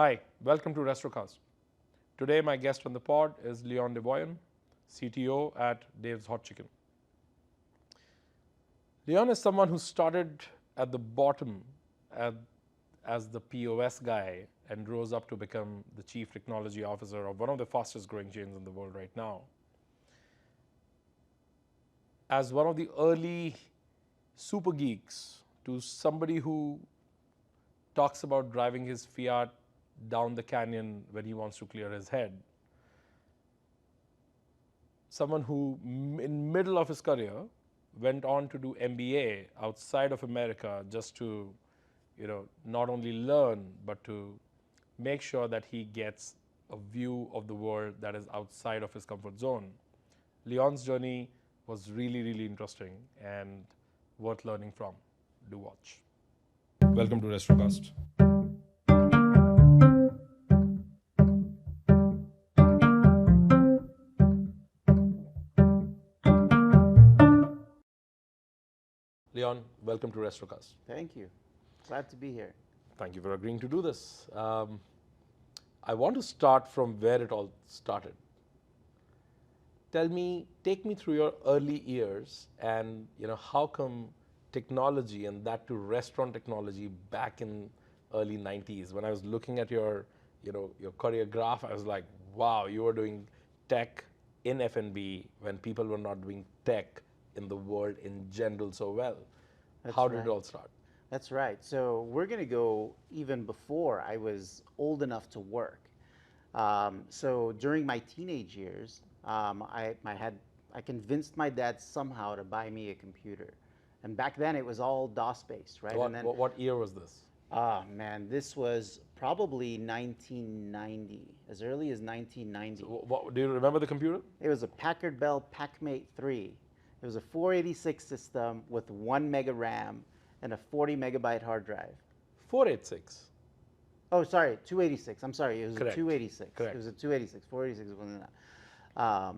Hi, welcome to Restrocast. Today, my guest on the pod is Leon Davoyan, CTO at Dave's Hot Chicken. Leon is someone who started at the bottom as the POS guy and rose up to become the chief technology officer of one of the fastest growing chains in the world right now. As one of the early super geeks to somebody who talks about driving his Fiat down the canyon when he wants to clear his head. Someone who, in middle of his career, went on to do MBA outside of America just to, not only learn but to make sure that he gets a view of the world that is outside of his comfort zone. Leon's journey was really, really interesting and worth learning from. Do watch. Welcome to Restrocast. Leon, welcome to Restrocast. Thank you. Glad to be here. Thank you for agreeing to do this. I want to start from where it all started. Take me through your early years and how come technology, and that to restaurant technology back in early 90s. When I was looking at your career graph, I was like, wow, you were doing tech in F&B when people were not doing tech in the world in general so well. How did it all start? That's right. So we're going to go even before I was old enough to work. So during my teenage years, I convinced my dad somehow to buy me a computer. And back then it was all DOS based, right? What year was this? Man, this was probably 1990, as early as 1990. So do you remember the computer? It was a Packard Bell PacMate 3. It was a 486 system with 1 mega RAM and a 40 megabyte hard drive. 486? Oh, sorry, 286. I'm sorry, it was Correct. a 286. Correct. It was a 286. 486 wasn't that.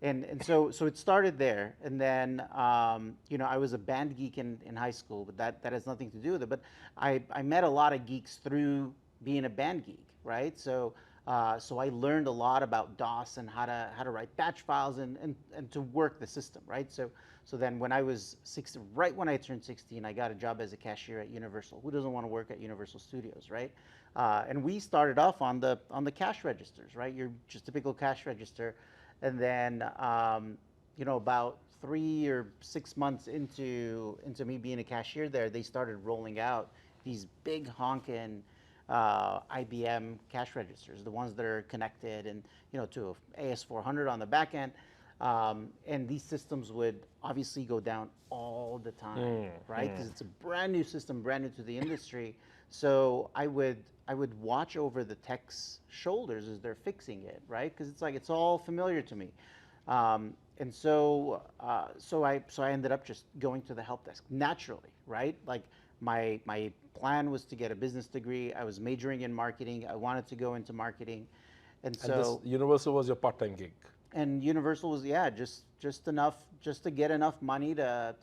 And so it started there, and then I was a band geek in high school, but that has nothing to do with it. But I met a lot of geeks through being a band geek, right? So I learned a lot about DOS and how to write batch files and to work the system, right? So then when I was 16, right when I turned 16, I got a job as a cashier at Universal. Who doesn't want to work at Universal Studios, right? And we started off on the cash registers, right? Your just typical cash register. And then, about 3 or 6 months into me being a cashier there, they started rolling out these big honkin' IBM cash registers, the ones that are connected and to a AS400 on the back end. And these systems would obviously go down all the time, right? Because it's a brand new system, brand new to the industry. So I would watch over the tech's shoulders as they're fixing it, right? Because it's all familiar to me. And so I ended up just going to the help desk naturally, right? Like my plan was to get a business degree. I was majoring in marketing. I wanted to go into marketing, and so this Universal was your part-time gig. And Universal was just enough to get enough money to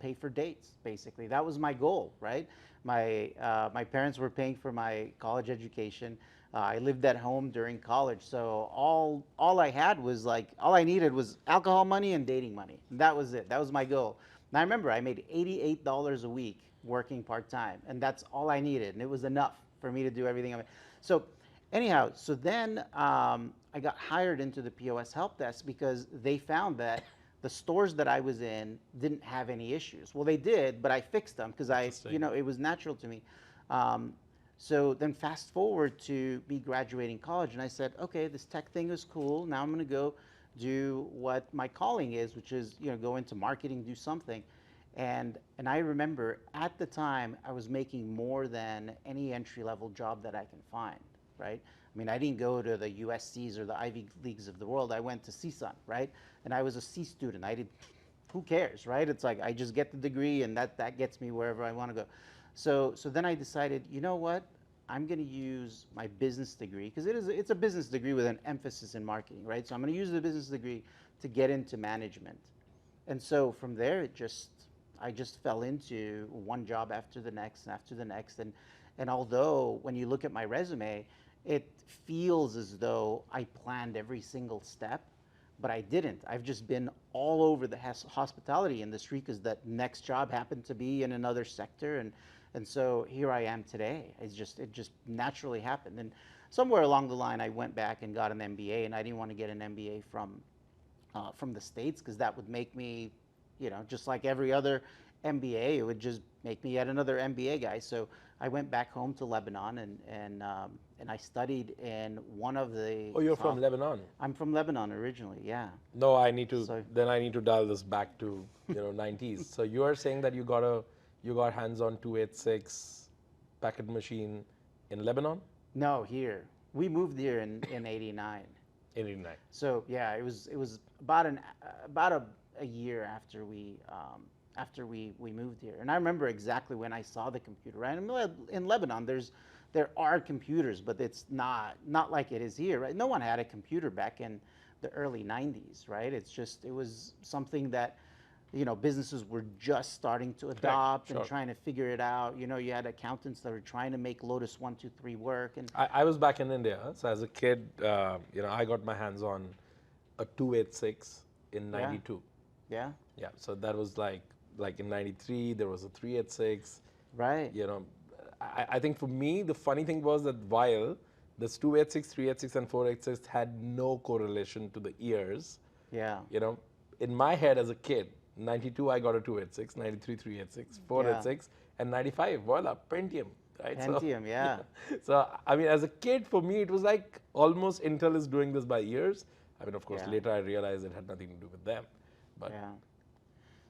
pay for dates. Basically, that was my goal, right? My parents were paying for my college education. I lived at home during college, so all I had was all I needed was alcohol money and dating money. And that was it. That was my goal. And I remember I made $88 a week working part-time, and that's all I needed, and it was enough for me to do everything. So anyhow, so then I got hired into the POS help desk because they found that the stores that I was in didn't have any issues. Well, they did, but I fixed them because it was natural to me. So then fast forward to me graduating college, and I said, okay, this tech thing is cool. Now I'm going to go do what my calling is, which is go into marketing, do something. And I remember at the time I was making more than any entry-level job that I can find, right? I mean, I didn't go to the USCs or the Ivy Leagues of the world. I went to CSUN, right? And I was a C student. Who cares, right? It's like I just get the degree and that gets me wherever I want to go. So then I decided, you know what? I'm going to use my business degree, because it's a business degree with an emphasis in marketing, right? So I'm going to use the business degree to get into management. And so from there, I just fell into one job after the next and after the next. And although when you look at my resume, it feels as though I planned every single step, but I didn't. I've just been all over the hospitality industry because that next job happened to be in another sector, and so here I am today. It just naturally happened. And somewhere along the line, I went back and got an MBA, and I didn't want to get an MBA from the States because that would make me, just like every other MBA, it would just make me yet another MBA guy. So I went back home to Lebanon and I studied in one of the Oh, you're from top. Lebanon. I'm from Lebanon originally, yeah. No, I need to. So Then I need to dial this back to 90s. So you are saying that you got hands on 286 packet machine in Lebanon no, here we moved here in '89. in 89. So yeah, it was about a year after we moved here, and I remember exactly when I saw the computer. Right in Lebanon, there are computers, but it's not like it is here. Right, no one had a computer back in the early '90s. Right, it was something that businesses were just starting to adopt and Sure. trying to figure it out. You had accountants that were trying to make Lotus 1, 2, 3 work, and I was back in India, so as a kid, I got my hands on a 286 in yeah, '92. yeah, Yeah, so that was like in '93 there was a 386. right, I think for me the funny thing was that while this 286, 386, and 486 had no correlation to the years, yeah, in my head as a kid, '92 I got a 286, '93 386, yeah. 486, and '95 voila Pentium, right? So Pentium, yeah, so I mean as a kid for me it was like almost Intel is doing this by years. I mean of course yeah, later I realized it had nothing to do with them, but yeah.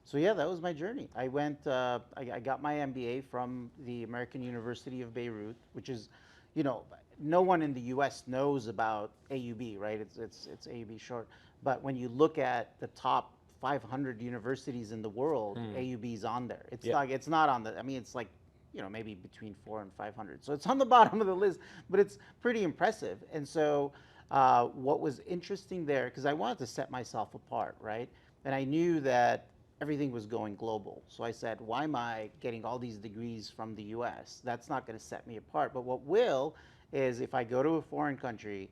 So yeah, that was my journey. I went. I got my MBA from the American University of Beirut, which is, you know, no one in the U.S. knows about AUB, right? It's AUB short. But when you look at the top 500 universities in the world, AUB is on there. yeah. It's not on the. I mean, it's like, maybe between 4 and 500. So it's on the bottom of the list, but it's pretty impressive. And so what was interesting there, because I wanted to set myself apart, right? And I knew that everything was going global. So I said, why am I getting all these degrees from the US? That's not going to set me apart. But what will is if I go to a foreign country,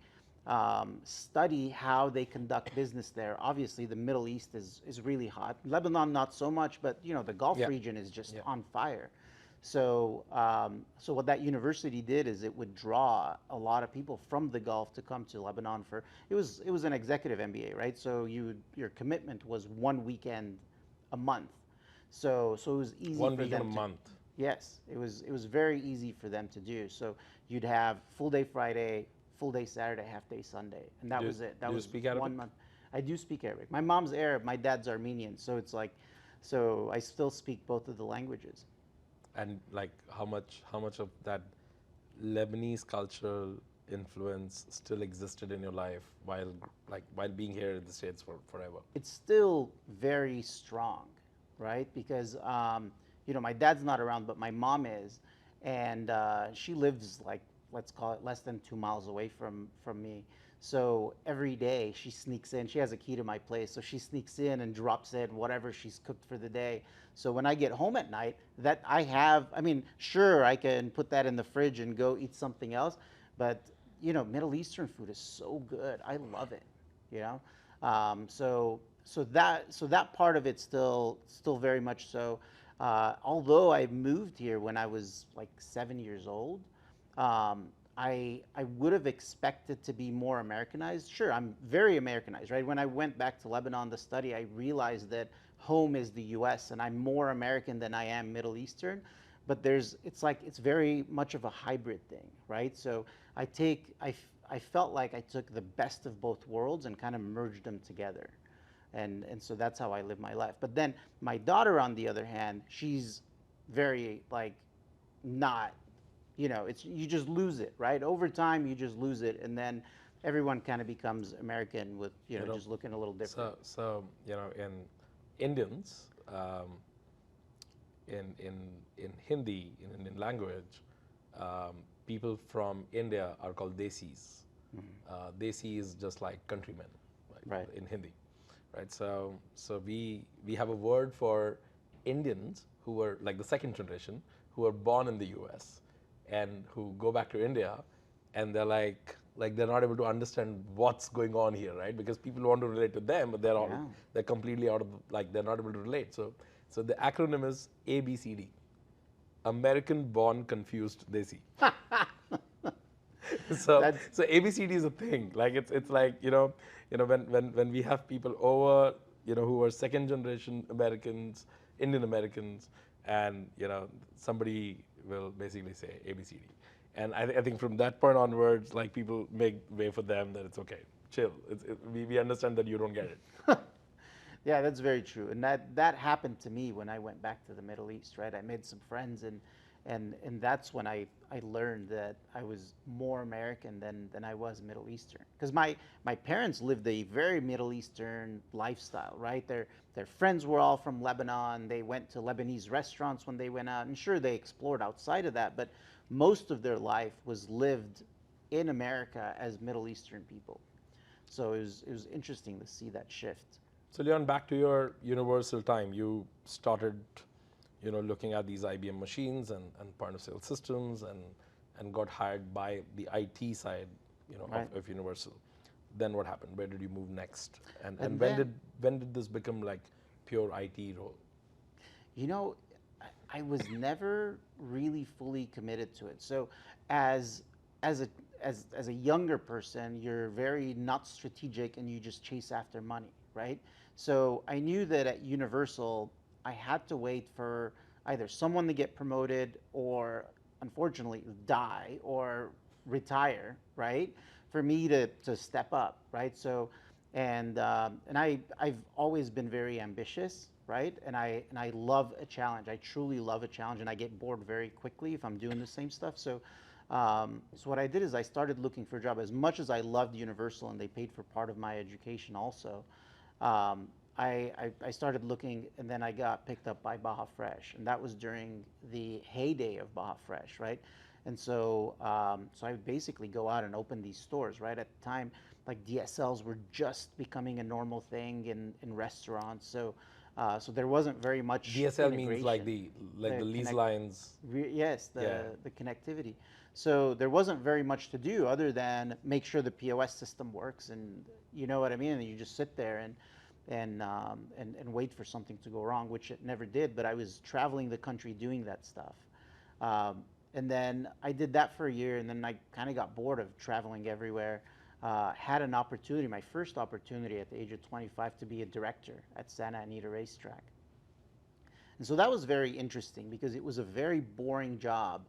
study how they conduct business there. Obviously, the Middle East is really hot. Lebanon, not so much, but the Gulf Yeah. region is just Yeah. on fire. So, so what that university did is it would draw a lot of people from the Gulf to come to Lebanon for. It was an executive MBA, right? So your commitment was one weekend a month. So it was easy One for week in a them to. month. Yes, it was very easy for them to do. So you'd have full day Friday, full day Saturday, half day Sunday, and that was it. That Do you was speak Arabic? 1 month. I do speak Arabic. My mom's Arab, my dad's Armenian, so it's like, so I still speak both of the languages. And like how much of that Lebanese cultural influence still existed in your life while being here in the States for forever? It's still very strong, right? Because my dad's not around, but my mom is, and she lives like, let's call it, less than 2 miles away from me. So every day she sneaks in. She has a key to my place, so she sneaks in and drops in whatever she's cooked for the day. So when I get home at night, that I have, I mean, sure, I can put that in the fridge and go eat something else, but Middle Eastern food is so good. I love it. You know, so that part of it still very much so. Although I moved here when I was like 7 years old, I would have expected to be more Americanized. Sure, I'm very Americanized, right? When I went back to Lebanon to study, I realized that home is the U.S. and I'm more American than I am Middle Eastern. But it's very much of a hybrid thing, right? So I felt like I took the best of both worlds and kind of merged them together. And so that's how I live my life. But then my daughter, on the other hand, she's very like not, it's you just lose it, right? Over time, you just lose it, and then everyone kind of becomes American with just looking a little different. So in Indians, in Hindi, in Indian language, people from India are called desis. Desi is just like countrymen, Right. in Hindi, right? So we have a word for Indians who were like the second generation who were born in the U.S. and who go back to India, and they're like they're not able to understand what's going on here, right? Because people want to relate to them, but Yeah. they're completely out of like they're not able to relate. So the acronym is ABCD, American Born Confused Desi. so That's so ABCD is a thing. Like it's like when we have people over who are second generation Americans, Indian Americans, and somebody will basically say ABCD, and I think from that point onwards, like people make way for them that it's okay, chill. We understand that you don't get it. Yeah, that's very true. And that happened to me when I went back to the Middle East, right? I made some friends and that's when I learned that I was more American than I was Middle Eastern. Because my parents lived a very Middle Eastern lifestyle, right? Their friends were all from Lebanon. They went to Lebanese restaurants when they went out. And sure, they explored outside of that, but most of their life was lived in America as Middle Eastern people. So it was interesting to see that shift. So Leon, back to your universal time. You started, looking at these IBM machines and point of sale systems, and got hired by the IT side, Right. of Universal. Then what happened? Where did you move next? And And when then, did this become like pure IT role? you know, I was never really fully committed to it. So, as as a as a younger person, you're very not strategic and you just chase after money, right? So I knew that at Universal, I had to wait for either someone to get promoted or, unfortunately, die or retire, right? For me to step up, right? So, and I've always been very ambitious, right? And I love a challenge. I truly love a challenge, and I get bored very quickly if I'm doing the same stuff. So what I did is I started looking for a job. As much as I loved Universal and they paid for part of my education also, um, I started looking, and then I got picked up by Baja Fresh, and that was during the heyday of Baja Fresh, right? And so I would basically go out and open these stores, right? At the time, like DSLs were just becoming a normal thing in restaurants, so there wasn't very much DSL means like integration. the The lease connect, lines. yes, Yeah. the connectivity. So there wasn't very much to do other than make sure the POS system works, and you know what I mean. And you just sit there and wait for something to go wrong, which it never did. But I was traveling the country doing that stuff, and then I did that for a year, and then I kind of got bored of traveling everywhere. Had an opportunity, my first opportunity at the age of 25, to be a director at Santa Anita Racetrack. And so that was very interesting because it was a very boring job,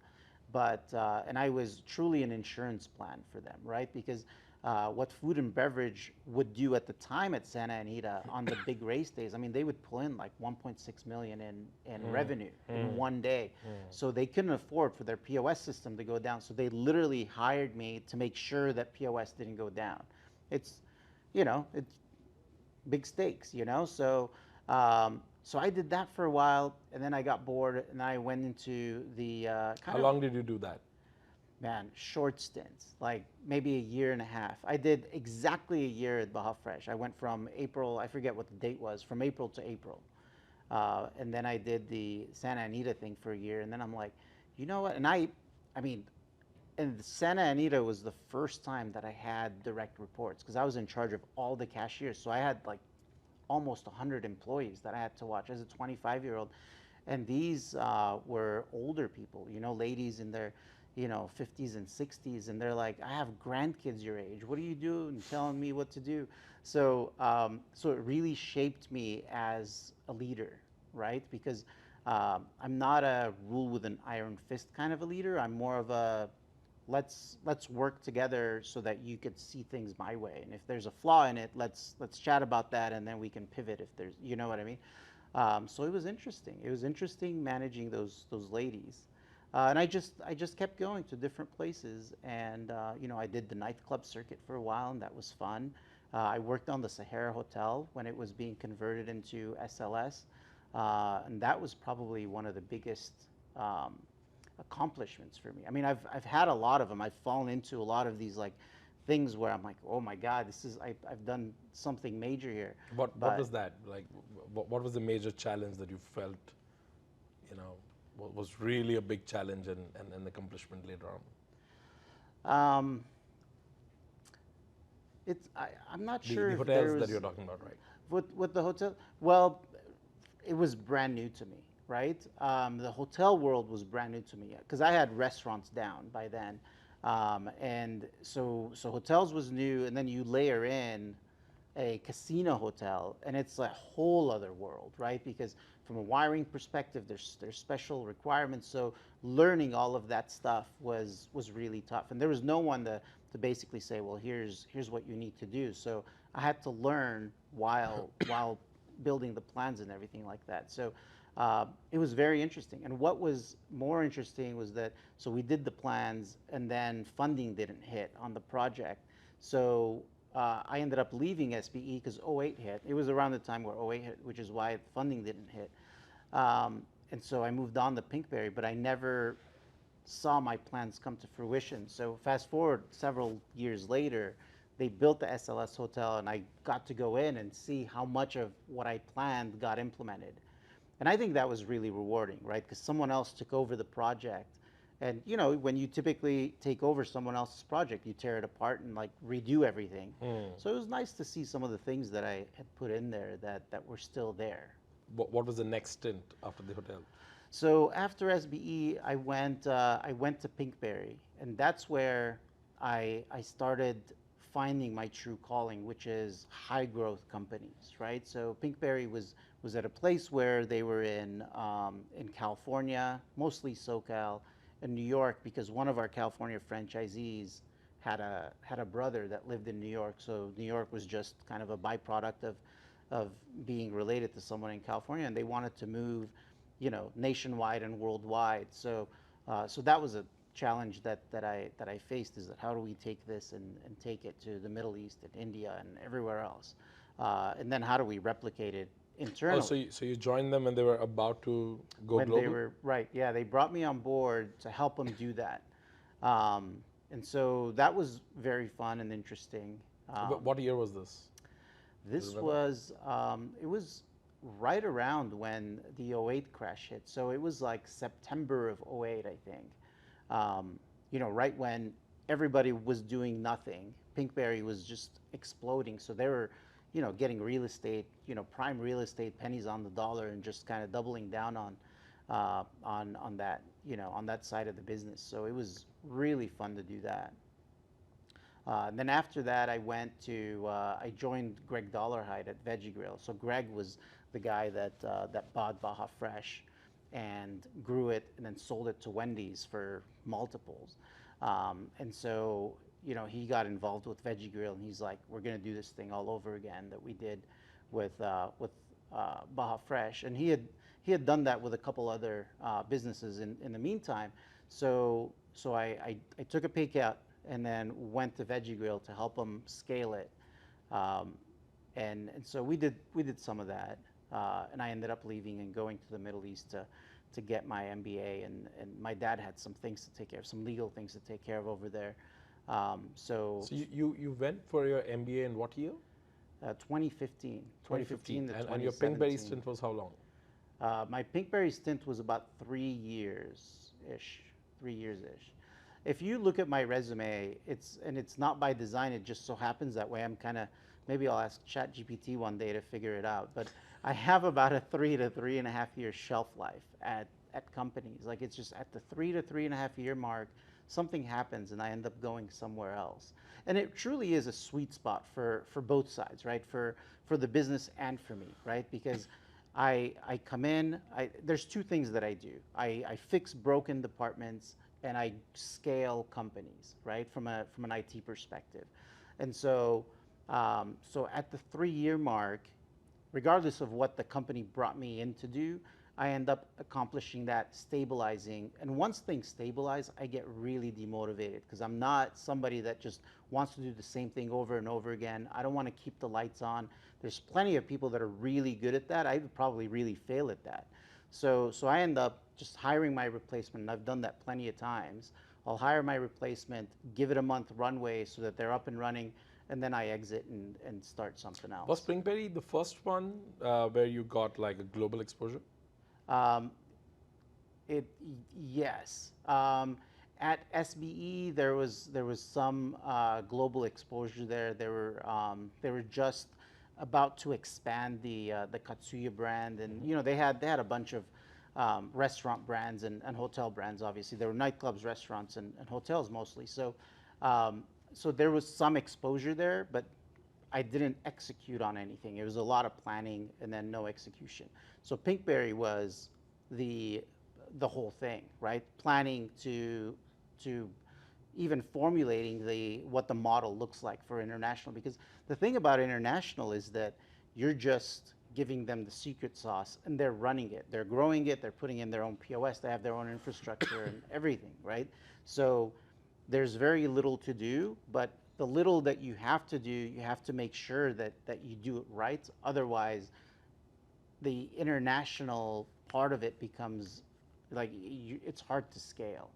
but and I was truly an insurance plan for them, right? Because what food and beverage would do at the time at Santa Anita on the big race days, I mean, they would pull in like 1.6 million in revenue in one day. So they couldn't afford for their POS system to go down. So they literally hired me to make sure that POS didn't go down. It's, it's big stakes, so I did that for a while, and then I got bored, and I went into the How kind of, long did you do that? man, short stints, like maybe a year and a half. I did exactly a year at Baja Fresh. I went from April, I forget what the date was, from April to April. And then I did the Santa Anita thing for a year, and then I'm like, you know what? I mean, and Santa Anita was the first time that I had direct reports because I was in charge of all the cashiers. So I had like almost 100 employees that I had to watch as a 25-year-old. And these were older people, ladies in their, 50s and 60s. And they're like, I have grandkids your age. What are you doing telling me what to do? So it really shaped me as a leader, right? Because I'm not a rule with an iron fist kind of a leader. I'm more of a let's work together so that you could see things my way. And if there's a flaw in it, let's chat about that, and then we can pivot if there's, you know what I mean. So it was interesting. It was interesting managing those ladies, and I just kept going to different places, and I did the nightclub circuit for a while, and that was fun. I worked on the Sahara Hotel when it was being converted into SLS, and that was probably one of the biggest um, accomplishments for me. I mean, I've had a lot of them. I've fallen into a lot of these like things where I'm like, oh my God, I've done something major here. What But was that like? What was the major challenge that you felt, you know, was really a big challenge and an accomplishment later on? Um, I'm not sure The if there hotels that was you're talking about, right? with the hotel. Well, it was brand new to me, right? The hotel world was brand new to me because I had restaurants down by then, and so hotels was new, and then you layer in a casino hotel, and it's a whole other world, right? Because from a wiring perspective, there's special requirements. So learning all of that stuff was really tough, and there was no one to basically say, well, here's what you need to do. So I had to learn while building the plans and everything like that. So it was very interesting. And what was more interesting was that so we did the plans, and then funding didn't hit on the project. So I ended up leaving SBE because '08 hit. It was around the time where '08 hit, which is why funding didn't hit. And so I moved on to Pinkberry, but I never saw my plans come to fruition. So fast forward several years later, they built the SLS hotel, and I got to go in and see how much of what I planned got implemented. And I think that was really rewarding, right? Because someone else took over the project. And you know, when you typically take over someone else's project, you tear it apart and like redo everything. So it was nice to see some of the things that I had put in there that were still there. What was the next stint after the hotel? So after SBE, I went to Pinkberry, and that's where I started finding my true calling, which is high growth companies, right? So Pinkberry was at a place where they were in California, mostly SoCal, and New York, because one of our California franchisees had a brother that lived in New York. So New York was just kind of a byproduct of being related to someone in California, and they wanted to move, you know, nationwide and worldwide. So so that was a challenge that I faced, is that how do we take this and take it to the Middle East and India and everywhere else, and then how do we replicate it internally? Oh, so you joined them when they were about to go When global? they were right, yeah, they brought me on board to help them do that, and so that was very fun and interesting. What year was this? This was it was right around when the '08 crash hit. So it was like September of '08, I think. You know, right when everybody was doing nothing, Pinkberry was just exploding. So they were, you know, getting real estate, you know, prime real estate, pennies on the dollar, and just kind of doubling down on that, you know, on that side of the business. So it was really fun to do that. And then after that, I joined Greg Dollarhide at Veggie Grill. So Greg was the guy that bought Baja Fresh and grew it and then sold it to Wendy's for multiples. And so, you know, he got involved with Veggie Grill, and he's like, we're going to do this thing all over again that we did with Baja Fresh. And he had done that with a couple other businesses in the meantime. So I took a pay cut and then went to Veggie Grill to help them scale it. And so we did some of that, and I ended up leaving and going to the Middle East to get my MBA, and my dad had some things to take care of, some legal things to take care of over there. So you went for your MBA in what year? 2015. 2015 to 2017. And your Pinkberry stint was how long? My Pinkberry stint was about 3 years-ish. 3 years-ish. If you look at my resume, it's not by design. It just so happens that way. I'm kind of, maybe I'll ask ChatGPT one day to figure it out. But I have about a 3 to 3.5 year shelf life at companies. Like, it's just at the 3 to 3.5 year mark, something happens and I end up going somewhere else. And it truly is a sweet spot for both sides, right? For the business and for me, right? Because I come in, there's two things that I do. I fix broken departments, and I scale companies, right, from an IT perspective. And so so at the 3 year mark, regardless of what the company brought me in to do, I end up accomplishing that, stabilizing. And once things stabilize, I get really demotivated because I'm not somebody that just wants to do the same thing over and over again. I don't want to keep the lights on. There's plenty of people that are really good at that. I would probably really fail at that. So I end up just hiring my replacement, and I've done that plenty of times. I'll hire my replacement, give it a month runway so that they're up and running, and then I exit and start something else. Was Pinkberry the first one where you got like a global exposure? Um, Yes. At SBE, there was some global exposure there. They were just about to expand the Katsuya brand, and they had a bunch of restaurant brands and hotel brands. Obviously, there were nightclubs, restaurants, and hotels mostly. So there was some exposure there, but I didn't execute on anything. It was a lot of planning and then no execution. So Pinkberry was the the whole thing, right? Planning to even formulating what the model looks like for international. Because the thing about international is that you're just giving them the secret sauce and they're running it. They're growing it. They're putting in their own POS. They have their own infrastructure and everything, right? So there's very little to do, but the little that you have to do, you have to make sure that you do it right. Otherwise, the international part of it becomes like it's hard to scale.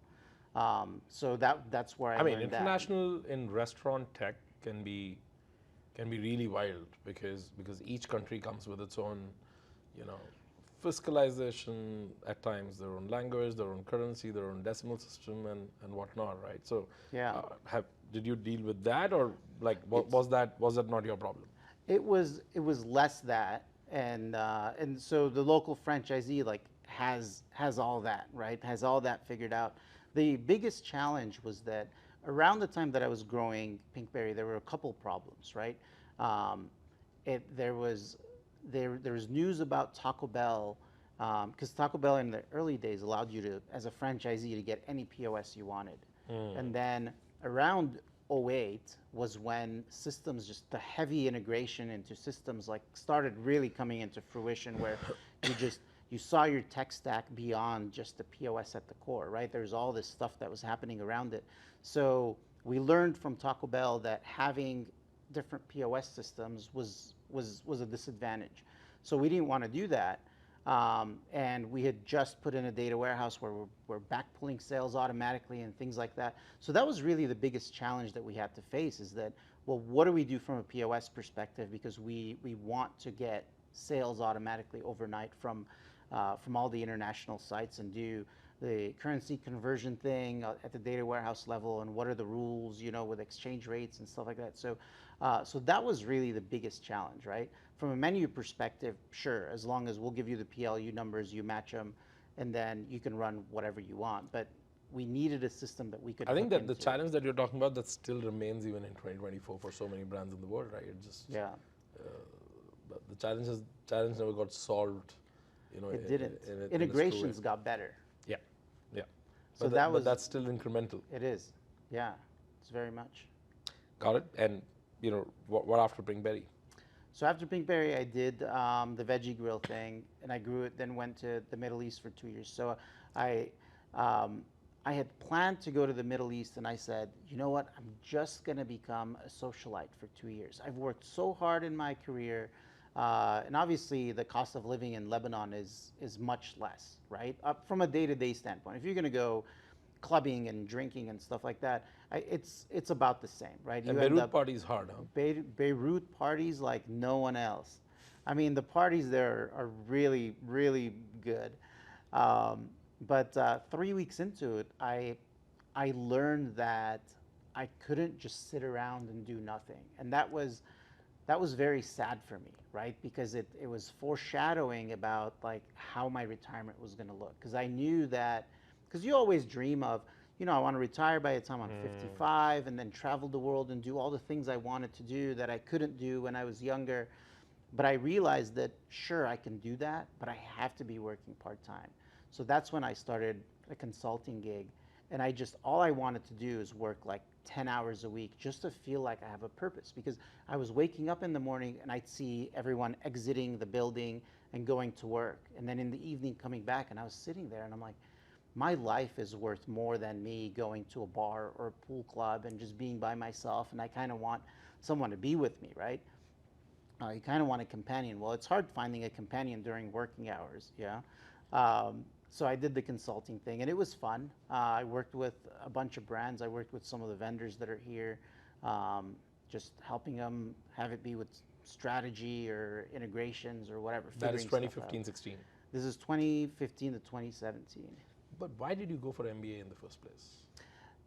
So that's where I I mean, learned that. international in restaurant tech can be really wild because each country comes with its own, you know, fiscalization at times, their own language, their own currency, their own decimal system, and whatnot, right? So, Yeah. did you deal with that, or like was that not your problem? It was less that, and so the local franchisee like has all that, right, has all that figured out. The biggest challenge was that around the time that I was growing Pinkberry, there were a couple problems, right? um, there was news about Taco Bell, because Taco Bell in the early days allowed you to, as a franchisee, to get any POS you wanted. And then around '08 was when systems, just the heavy integration into systems like started really coming into fruition, where you saw your tech stack beyond just the POS at the core, right? There's all this stuff that was happening around it. So we learned from Taco Bell that having different POS systems was a disadvantage. So we didn't want to do that. And we had just put in a data warehouse where we're back pulling sales automatically and things like that. So that was really the biggest challenge that we had to face, is that, well, what do we do from a POS perspective? Because we want to get sales automatically overnight from all the international sites, and do the currency conversion thing at the data warehouse level, and what are the rules, with exchange rates and stuff like that. So that was really the biggest challenge, right? From a menu perspective, sure, as long as we'll give you the PLU numbers, you match them, and then you can run whatever you want. But we needed a system that we could I think hook that the into. challenge that you're talking about, that still remains even in 2024 for so many brands in the world, right? It just Yeah, but the challenge never got solved, it didn't. in its true way. Integrations got better. Yeah, yeah. So But that's still incremental. it is. Yeah, it's very much. Got it. And what after Pinkberry? So after Pinkberry, I did the veggie grill thing, and I grew it. Then went to the Middle East for 2 years. So I um, I had planned to go to the Middle East, and I said, you know what? I'm just going to become a socialite for 2 years. I've worked so hard in my career, and obviously the cost of living in Lebanon is much less, right? From a day-to-day standpoint, if you're going to go clubbing and drinking and stuff like that, it's about the same, right? And Beirut party is hard, huh? Beirut parties like no one else. I mean, the parties there are really, really good. But 3 weeks into it, I learned that I couldn't just sit around and do nothing, and that was very sad for me, right? Because it was foreshadowing about like how my retirement was going to look. Because I knew that, because you always dream of, I want to retire by the time I'm 55, and then travel the world and do all the things I wanted to do that I couldn't do when I was younger. But I realized that, sure, I can do that, but I have to be working part-time. So that's when I started a consulting gig. And all I wanted to do is work like 10 hours a week, just to feel like I have a purpose. Because I was waking up in the morning and I'd see everyone exiting the building and going to work. And then in the evening coming back, and I was sitting there and I'm like, my life is worth more than me going to a bar or a pool club and just being by myself. And I kind of want someone to be with me, right? You kind of want a companion. Well, it's hard finding a companion during working hours, yeah. So I did the consulting thing, and it was fun. I worked with a bunch of brands. I worked with some of the vendors that are here, just helping them have it be with strategy or integrations or whatever. That is figuring stuff out. 2015, 16. This is 2015 to 2017. But why did you go for MBA in the first place?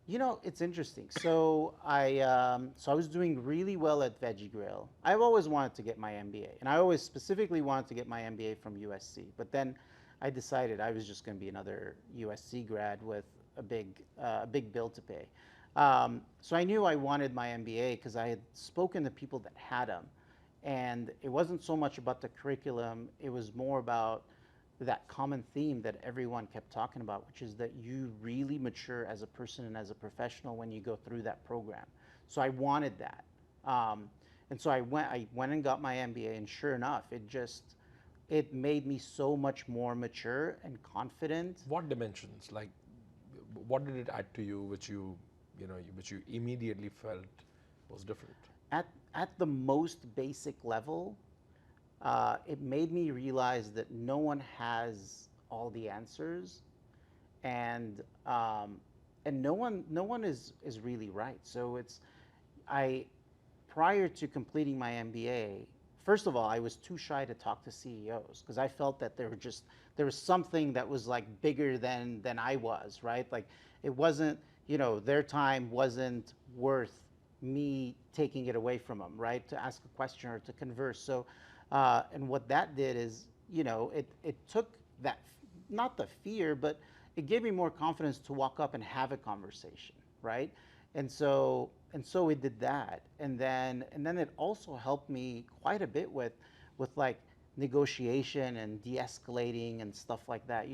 You know, it's interesting. So I was doing really well at Veggie Grill. I've always wanted to get my MBA, and I always specifically wanted to get my MBA from USC. But then I decided I was just going to be another USC grad with a big bill to pay. So I knew I wanted my MBA because I had spoken to people that had them, and it wasn't so much about the curriculum. It was more about that common theme that everyone kept talking about, which is that you really mature as a person and as a professional when you go through that program. So I wanted that. And so I went and got my MBA, and sure enough, it made me so much more mature and confident. What dimensions? Like, what did it add to you, which you immediately felt was different? At the most basic level, it made me realize that no one has all the answers, and no one is really right. So I prior to completing my MBA, first of all, I was too shy to talk to CEOs because I felt that there was something that was like bigger than I was, right? Like it wasn't, their time wasn't worth me taking it away from them, right? To ask a question or to converse. So, and what that did is, it took that, not the fear, but it gave me more confidence to walk up and have a conversation, right? And so it did that, and then it also helped me quite a bit with like negotiation and de-escalating and stuff like that.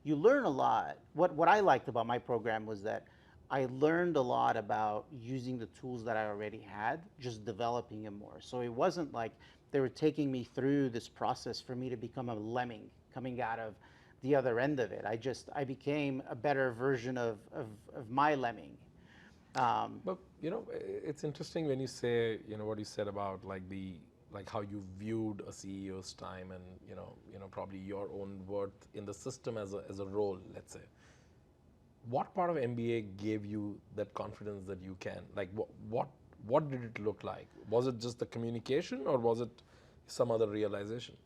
You learn a lot. What I liked about my program was that I learned a lot about using the tools that I already had, just developing them more. So it wasn't like they were taking me through this process for me to become a lemming coming out of the other end of it. I became a better version of my lemming. But it's interesting when you say, what you said about like how you viewed a CEO's time and probably your own worth in the system as a role, let's say. What part of MBA gave you that confidence that you can? Like what did it look like? Was it just the communication, or was it some other realization?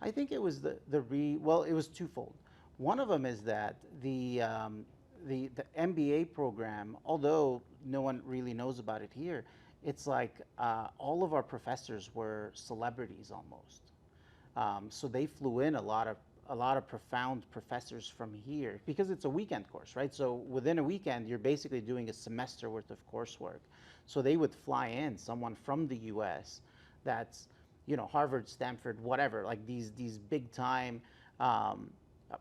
I think it was well, it was twofold. One of them is that the MBA program, although no one really knows about it here, it's like all of our professors were celebrities almost. So they flew in a lot of profound professors from here because it's a weekend course, right? So within a weekend, you're basically doing a semester worth of coursework. So they would fly in someone from the U.S. that's Harvard, Stanford, whatever, like these big time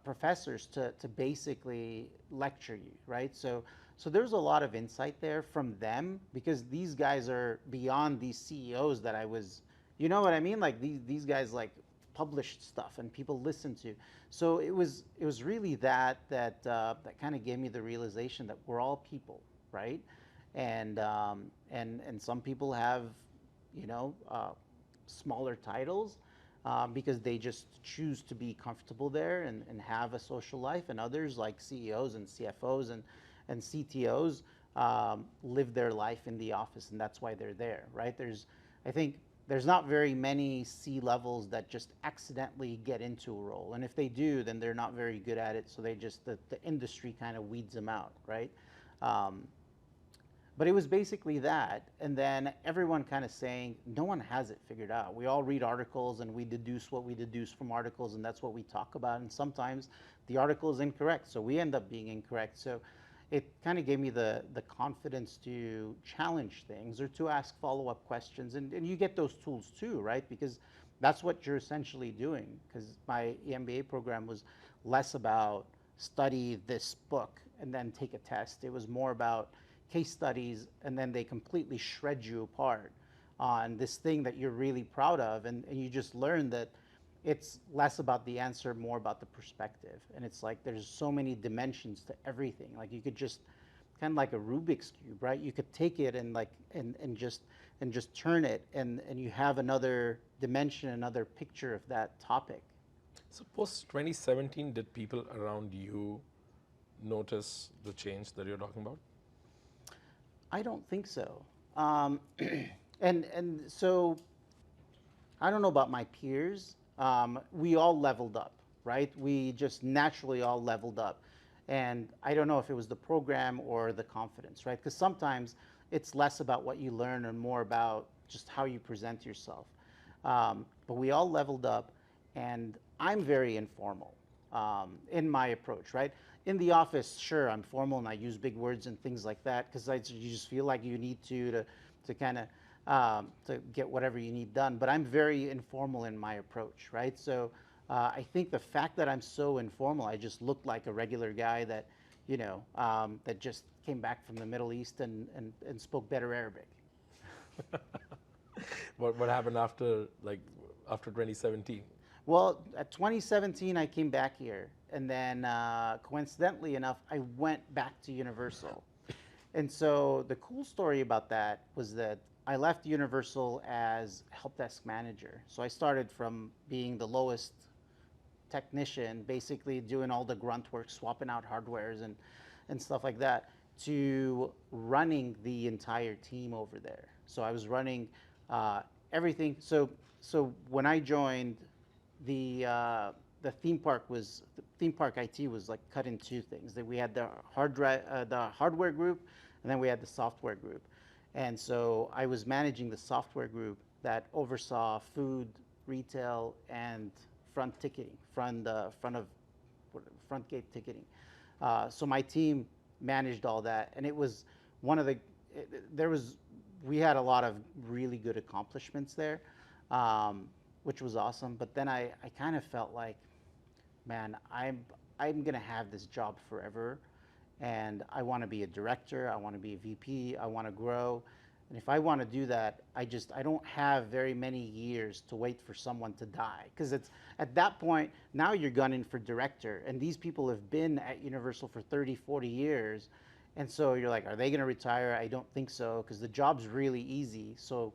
professors to basically lecture you, right? So there's a lot of insight there from them because these guys are beyond these CEOs that I was, you know what I mean? Like these guys like published stuff and people listen to. So it was really that kind of gave me the realization that we're all people, right? And some people have smaller titles because they just choose to be comfortable there and have a social life, and others like CEOs and CFOs and CTOs live their life in the office, and that's why they're there, right? I think there's not very many C-levels that just accidentally get into a role, and if they do, then they're not very good at it, so the industry kind of weeds them out, right? But it was basically that, and then everyone kind of saying, no one has it figured out. We all read articles and we deduce what we deduce from articles, and that's what we talk about, and sometimes the article is incorrect, so we end up being incorrect. So it kind of gave me the confidence to challenge things or to ask follow-up questions, and you get those tools too, right? Because that's what you're essentially doing, because my MBA program was less about study this book and then take a test. It was more about case studies, and then they completely shred you apart on this thing that you're really proud of, and you just learn that it's less about the answer, more about the perspective. And it's like there's so many dimensions to everything. Like you could just kind of like a Rubik's cube, right? You could take it and just turn it, and you have another dimension, another picture of that topic. So post 2017, did people around you notice the change that you're talking about? I don't think so. And so I don't know about my peers. We all leveled up, right? We just naturally all leveled up. And I don't know if it was the program or the confidence, right? Because sometimes it's less about what you learn and more about just how you present yourself. But we all leveled up, and I'm very informal in my approach, right? In the office, sure, I'm formal and I use big words and things like that because you just feel like you need to kind of to get whatever you need done. But I'm very informal in my approach, right? So I think the fact that I'm so informal, I just looked like a regular guy that, that just came back from the Middle East and spoke better Arabic. What happened after after 2017? Well, at 2017, I came back here, and then coincidentally enough, I went back to Universal. And so the cool story about that was that I left Universal as help desk manager. So I started from being the lowest technician, basically doing all the grunt work, swapping out hardwares and stuff like that, to running the entire team over there. So I was running everything. So when I joined, the theme park IT was like cut in two things. That we had the the hardware group, and then we had the software group. And so I was managing the software group that oversaw food, retail, and front ticketing, front gate ticketing. So my team managed all that, and it was one of the there was we had a lot of really good accomplishments there, which was awesome. But then I kind of felt like, man, I'm gonna have this job forever, and I want to be a director. I want to be a VP. I want to grow. And if I want to do that, I don't have very many years to wait for someone to die. Because it's at that point, now you're gunning for director. And these people have been at Universal for 30, 40 years. And so you're like, are they going to retire? I don't think so, because the job's really easy. So,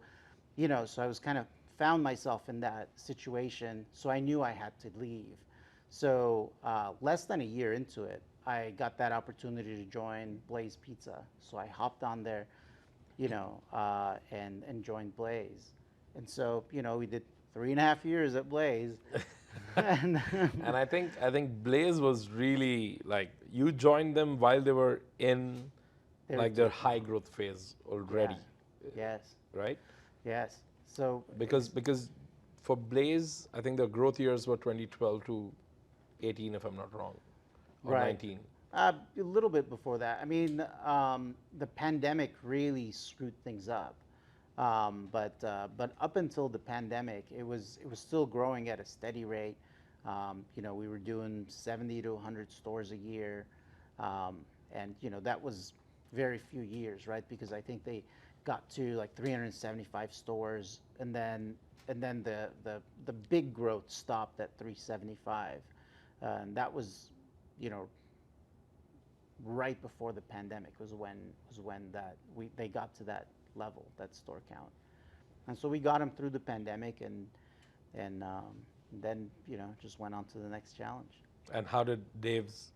so I was kind of found myself in that situation. So I knew I had to leave. So less than a year into it, I got that opportunity to join Blaze Pizza. So I hopped on there, and joined Blaze. And so, we did 3.5 years at Blaze. and And I think Blaze was really like you joined them while they were in they were like their doing, high growth phase already, yes, right? yes. So Because for Blaze, I think the growth years were 2012 to 18, if I'm not wrong, or right. 19. A little bit before that. I mean, the pandemic really screwed things up. But up until the pandemic, it was still growing at a steady rate. We were doing 70 to 100 stores a year, and that was very few years, right? Because I think they got to like 375 stores, and then the big growth stopped at 375, and that was, you know, right before the pandemic was when they got to that level, that store count. And so we got them through the pandemic, and then just went on to the next challenge. And how did Dave's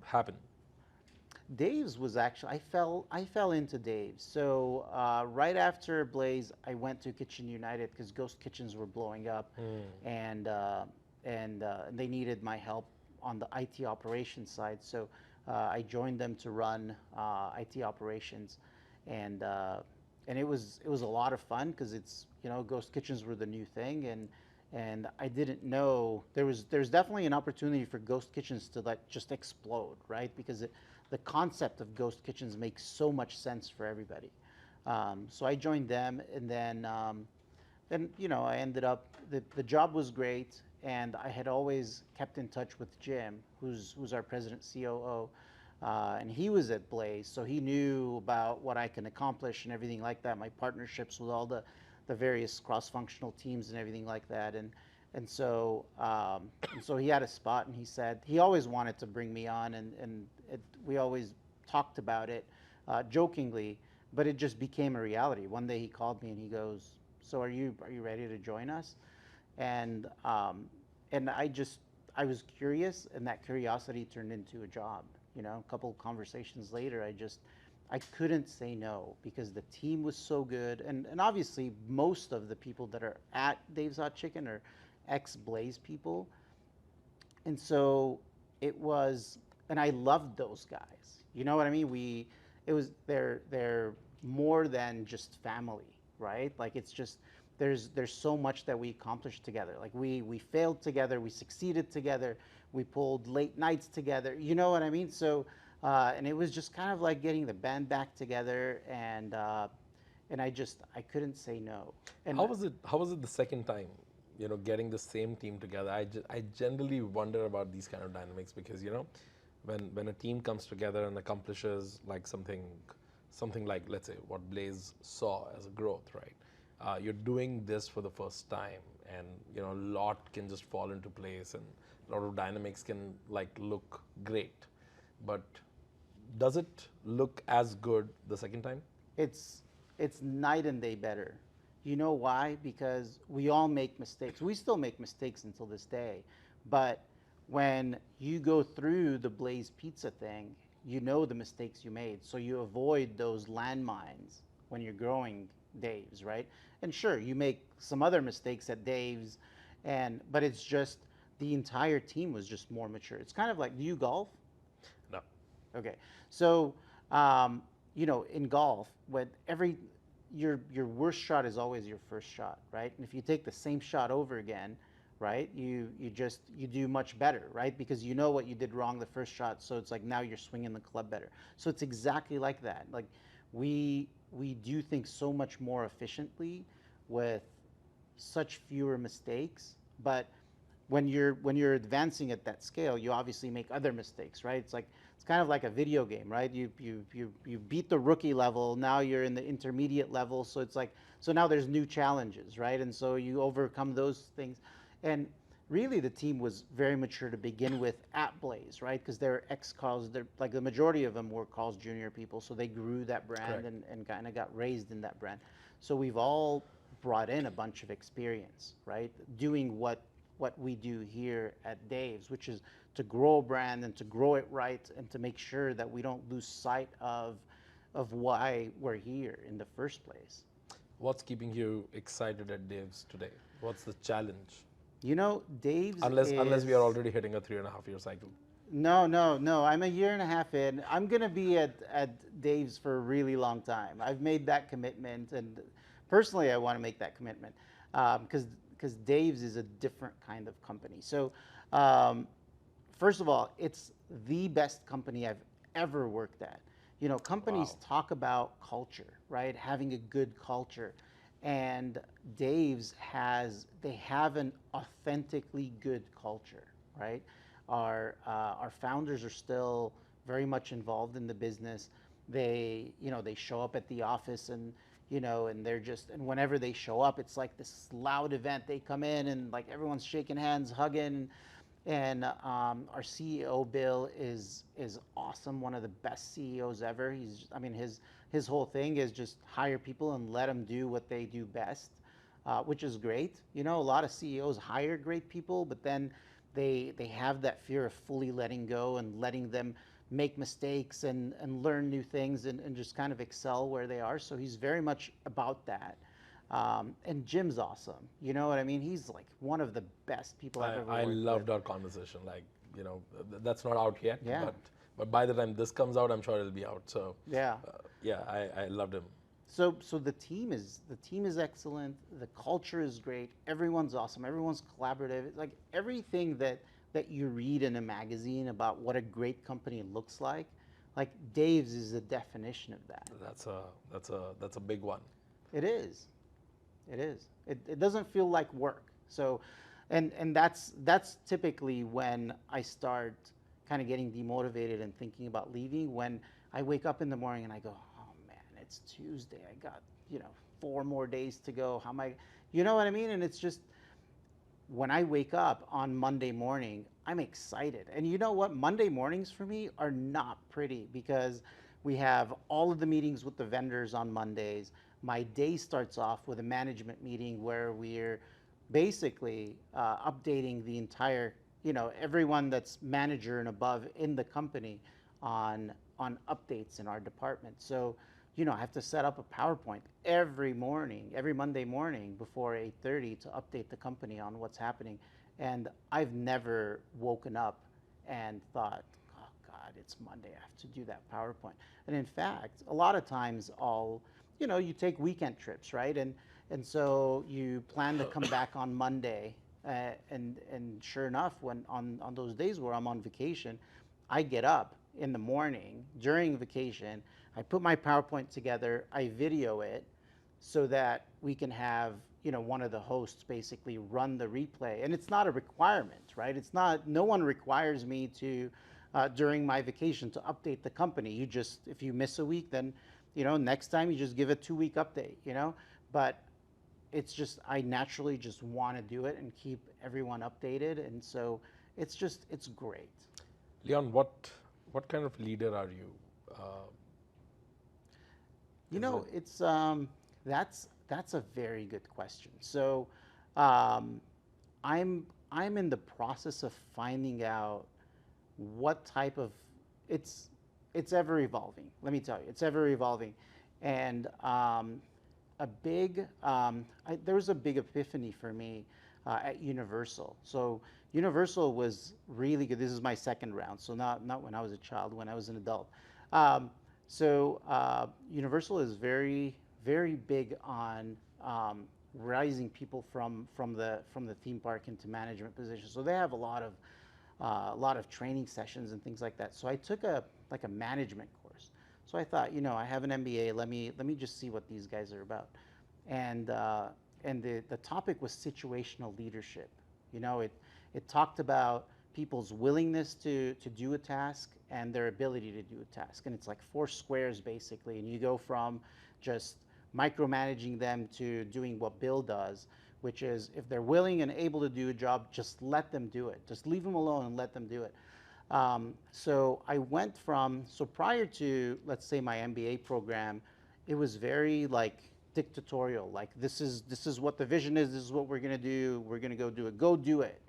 happen? Dave's was actually I fell into Dave's. So right after Blaze, I went to Kitchen United because ghost kitchens were blowing up, and they needed my help on the IT operations side. So I joined them to run IT operations, and it was a lot of fun because it's ghost kitchens were the new thing, and I didn't know there's definitely an opportunity for ghost kitchens to like just explode, right? Because the concept of ghost kitchens makes so much sense for everybody. So I joined them, and then I ended up the job was great, and I had always kept in touch with Jim, who's our president COO, and he was at Blaze, so he knew about what I can accomplish and everything like that. My partnerships with all the various cross-functional teams and everything like that, and so he had a spot, and he said he always wanted to bring me on, and we always talked about it jokingly, but it just became a reality. One day he called me and he goes, "So are you ready to join us?" And I was curious, and that curiosity turned into a job. A couple of conversations later, I couldn't say no because the team was so good, and obviously most of the people that are at Dave's Hot Chicken are ex-Blaze people, and so it was and I loved those guys. You know what I mean? They're more than just family, right? Like it's just there's so much that we accomplished together. Like we failed together, we succeeded together, we pulled late nights together. You know what I mean? So and it was just kind of like getting the band back together, and I couldn't say no. And How was it the second time? You know, getting the same team together. I generally wonder about these kind of dynamics because you know, when a team comes together and accomplishes like something like let's say what Blaze saw as a growth, right? You're doing this for the first time, and you know, a lot can just fall into place, and a lot of dynamics can like look great. But does it look as good the second time? it's it's night and day better. You know why? Because we all make mistakes. We still make mistakes until this day. But when you go through the Blaze Pizza thing, you know the mistakes you made. So you avoid those landmines when you're growing Dave's, right? And sure, you make some other mistakes at Dave's, and but it's just the entire team was just more mature. It's kind of like, do you golf? No. Okay, so you know, in golf, when your worst shot is always your first shot, right? And if you take the same shot over again, right, you do much better, right? Because you know what you did wrong the first shot, so it's like now you're swinging the club better. So it's exactly like that. Like we do things so much more efficiently with such fewer mistakes, but when you're advancing at that scale, you obviously make other mistakes, right? It's kind of like a video game, right? You beat the rookie level, now you're in the intermediate level, so it's like so now there's new challenges, right? And so you overcome those things, and really the team was very mature to begin with at Blaze, right? Because they're ex-Carl's, they're like the majority of them were Carl's Jr. people, so they grew that brand Correct. and kind of got raised in that brand. So we've all brought in a bunch of experience, right? Doing what we do here at Dave's, which is to grow a brand and to grow it right and to make sure that we don't lose sight of why we're here in the first place. What's keeping you excited at Dave's today? What's the challenge? You know, Dave's Unless we are is already hitting a 3.5 year cycle. no. I'm a year and a half in. I'm gonna be at Dave's for a really long time. I've made that commitment, and personally, I want to make that commitment because Dave's is a different kind of company. So, um, first of all, it's the best company I've ever worked at. You know, companies Wow. talk about culture, right? Having a good culture. And they have an authentically good culture, right? Our founders are still very much involved in the business. They show up at the office and and they're just, and whenever they show up, it's like this loud event. They come in and like everyone's shaking hands, hugging, and our CEO Bill is awesome, one of the best CEOs ever. I mean, his whole thing is just hire people and let them do what they do best, which is great. You know, a lot of CEOs hire great people, but then they have that fear of fully letting go and letting them make mistakes and learn new things and just kind of excel where they are. So he's very much about that. And Jim's awesome. You know what I mean? He's like one of the best people I've ever I worked with. loved our conversation. Like, you know, that's not out yet, Yeah. but by the time this comes out, I'm sure it'll be out. So, Yeah. yeah, I loved him. So the team is excellent. The culture is great. Everyone's awesome. Everyone's collaborative. It's like everything that you read in a magazine about what a great company looks like Dave's is the definition of that. That's a big one. It is. It is. It doesn't feel like work. So, and that's typically when I start kind of getting demotivated and thinking about leaving. When I wake up in the morning and I go, oh man, it's Tuesday. I got 4 more days to go. How am I? You know what I mean? And it's just when I wake up on Monday morning, I'm excited. And you know what? Monday mornings for me are not pretty because we have all of the meetings with the vendors on Mondays. My day starts off with a management meeting where we're basically updating the entire, everyone that's manager and above in the company on updates in our department. So, I have to set up a PowerPoint every morning, every Monday morning before 8:30 to update the company on what's happening. And I've never woken up and thought, oh God, it's Monday, I have to do that PowerPoint. And in fact, a lot of times you take weekend trips, right? And so you plan to come back on Monday, and sure enough, when on those days where I'm on vacation, I get up in the morning during vacation, I put my PowerPoint together, I video it, so that we can have one of the hosts basically run the replay. And it's not a requirement, right? It's not, no one requires me to during my vacation to update the company. You just, if you miss a week, then next time you just give a 2-week update, but it's just, I naturally just want to do it and keep everyone updated. And so it's great. Leon, what kind of leader are you? It's that's a very good question. So I'm in the process of finding out what type of, it's ever evolving. Let me tell you, it's ever evolving, and there was a big epiphany for me at Universal. So Universal was really good. This is my second round, so not when I was a child, when I was an adult. Universal is very, very big on rising people from the theme park into management positions. So they have a lot of training sessions and things like that. So I took a management course. So I thought, I have an MBA. Let me just see what these guys are about. And the topic was situational leadership. It talked about people's willingness to do a task and their ability to do a task. And it's like 4 squares basically. And you go from just micromanaging them to doing what Bill does, which is if they're willing and able to do a job, just let them do it. Just leave them alone and let them do it. So I went so prior to, let's say, my MBA program, it was very like dictatorial. Like this is what the vision is. This is what we're going to do. We're going to go do it. Go do it,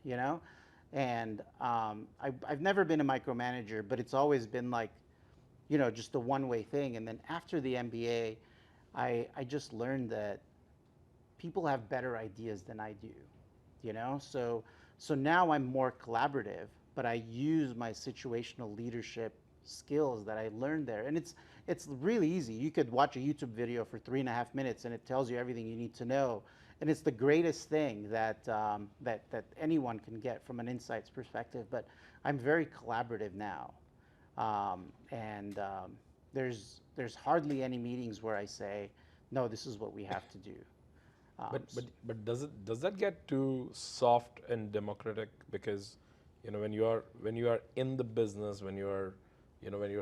And I've never been a micromanager, but it's always been like, just a one-way thing. And then after the MBA, I just learned that people have better ideas than I do, So now I'm more collaborative, but I use my situational leadership skills that I learned there. And it's really easy. You could watch a YouTube video for 3.5 minutes and it tells you everything you need to know. And it's the greatest thing that anyone can get from an insights perspective. But I'm very collaborative now, there's hardly any meetings where I say, no, this is what we have to do. But does that get too soft and democratic? Because when you are in the business, when you're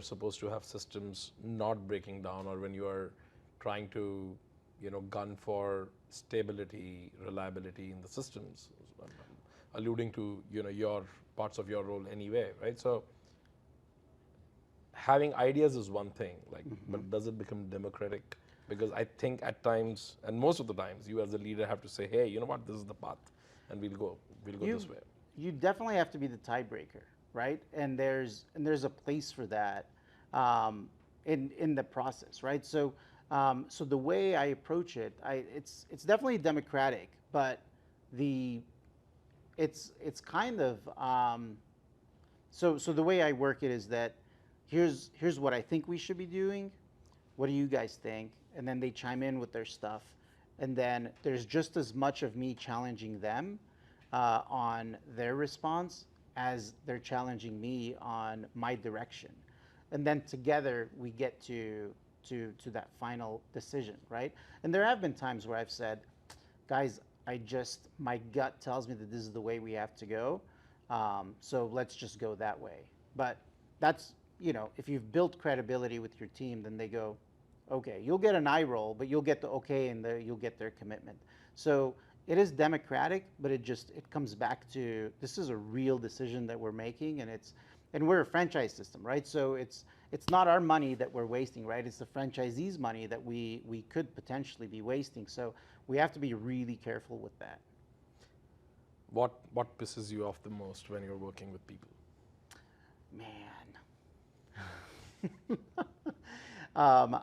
supposed to have systems not breaking down, or when you are trying to gun for stability, reliability in the systems, alluding to your parts of your role anyway, right? So having ideas is one thing, but does it become democratic? Because I think at times, and most of the times, you as a leader have to say, hey, you know what, this is the path, and we'll go this way. You definitely have to be the tiebreaker, right? And there's a place for that in the process, right? So the way I approach it, it's definitely democratic, but it's kind of so the way I work it is that here's what I think we should be doing. What do you guys think? And then they chime in with their stuff, and then there's just as much of me challenging them on their response as they're challenging me on my direction, and then together we get to that final decision, right? And there have been times where I've said, guys, my gut tells me that this is the way we have to go, so let's just go that way. But that's, if you've built credibility with your team, then they go, okay, you'll get an eye roll, but you'll get the okay, and you'll get their commitment. So it is democratic, but it comes back to, this is a real decision that we're making, and we're a franchise system, right? So it's not our money that we're wasting, right? It's the franchisees' money that we could potentially be wasting. So we have to be really careful with that. What pisses you off the most when you're working with people? Man, I'm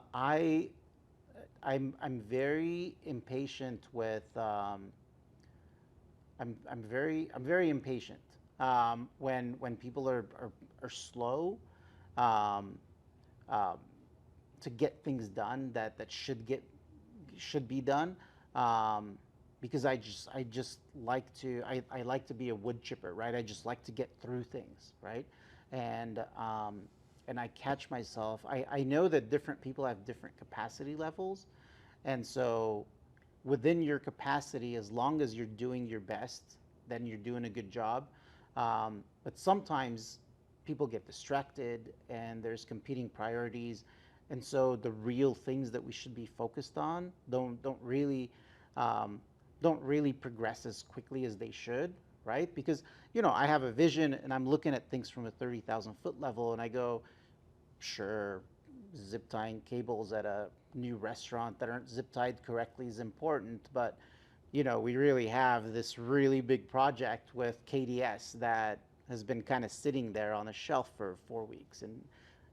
very impatient with. I'm very impatient when people are slow, um, um, to get things done that should be done. Because I just like to I like to be a wood chipper, right? I just like to get through things, right? And and I catch myself. I know that different people have different capacity levels, and so within your capacity, as long as you're doing your best, then you're doing a good job. But sometimes people get distracted and there's competing priorities. And so the real things that we should be focused on um, don't really progress as quickly as they should, right? Because I have a vision and I'm looking at things from a 30,000-foot level, and I go, sure, zip tying cables at a new restaurant that aren't zip tied correctly is important, but we really have this really big project with KDS that has been kind of sitting there on a shelf for 4 weeks, and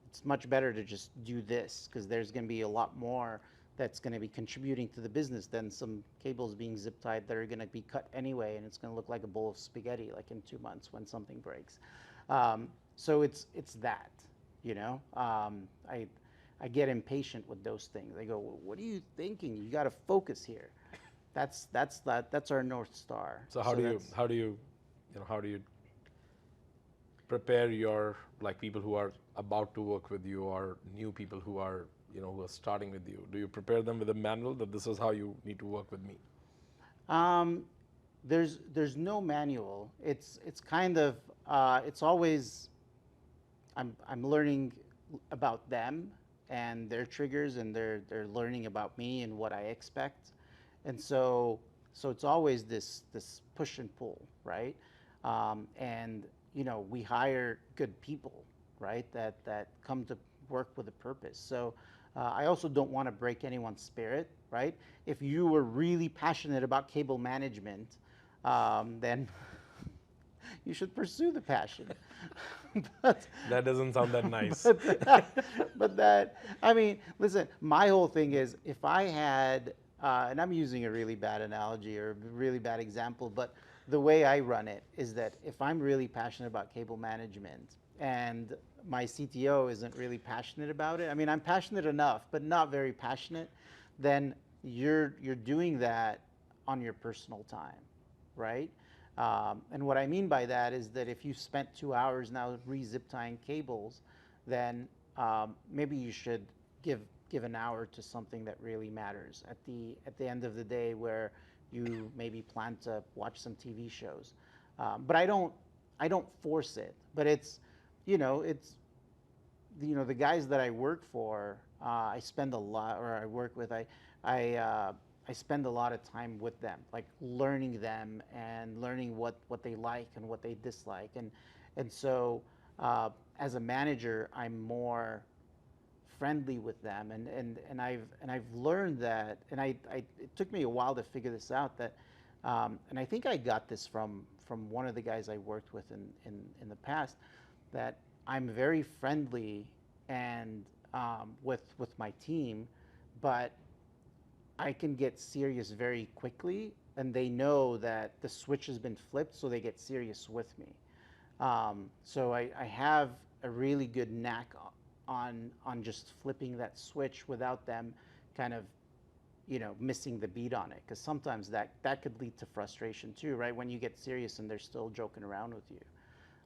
it's much better to just do this because there's going to be a lot more that's going to be contributing to the business than some cables being zip tied that are going to be cut anyway, and it's going to look like a bowl of spaghetti like in 2 months when something breaks. So it's that, you know. I get impatient with those things. They go, well, "What are you thinking? You got to focus here." That's our North Star. So how do you prepare your people who are about to work with you or new people who are who are starting with you? Do you prepare them with a manual that this is how you need to work with me? Um, there's no manual. It's kind of it's always I'm learning about them and their triggers, and they're learning about me and what I expect, and so it's always this push and pull, right? And we hire good people, right? That come to work with a purpose. So I also don't want to break anyone's spirit, right? If you were really passionate about cable management, then you should pursue the passion. but, That doesn't sound that nice. but I mean, listen, my whole thing is if I had, and I'm using a really bad analogy or a really bad example, but the way I run it is that if I'm really passionate about cable management and my CTO isn't really passionate about it, I mean, I'm passionate enough, but not very passionate, then you're doing that on your personal time, right? And what I mean by that is that if you spent 2 hours now re-zip tying cables, then maybe you should give an hour to something that really matters at the end of the day, where you maybe plan to watch some TV shows. But I don't force it. But it's the guys that I work for, I spend a lot, or I work with, I spend a lot of time with them, like learning them and learning what they like and what they dislike, and so as a manager, I'm more friendly with them, and I've learned that, and it took me a while to figure this out, that and I think I got this from one of the guys I worked with in the past, that I'm very friendly and with my team, but I can get serious very quickly, and they know that the switch has been flipped, so they get serious with me. So I have a really good knack on just flipping that switch without them kind of missing the beat on it, because sometimes that could lead to frustration too, right? When you get serious and they're still joking around with you.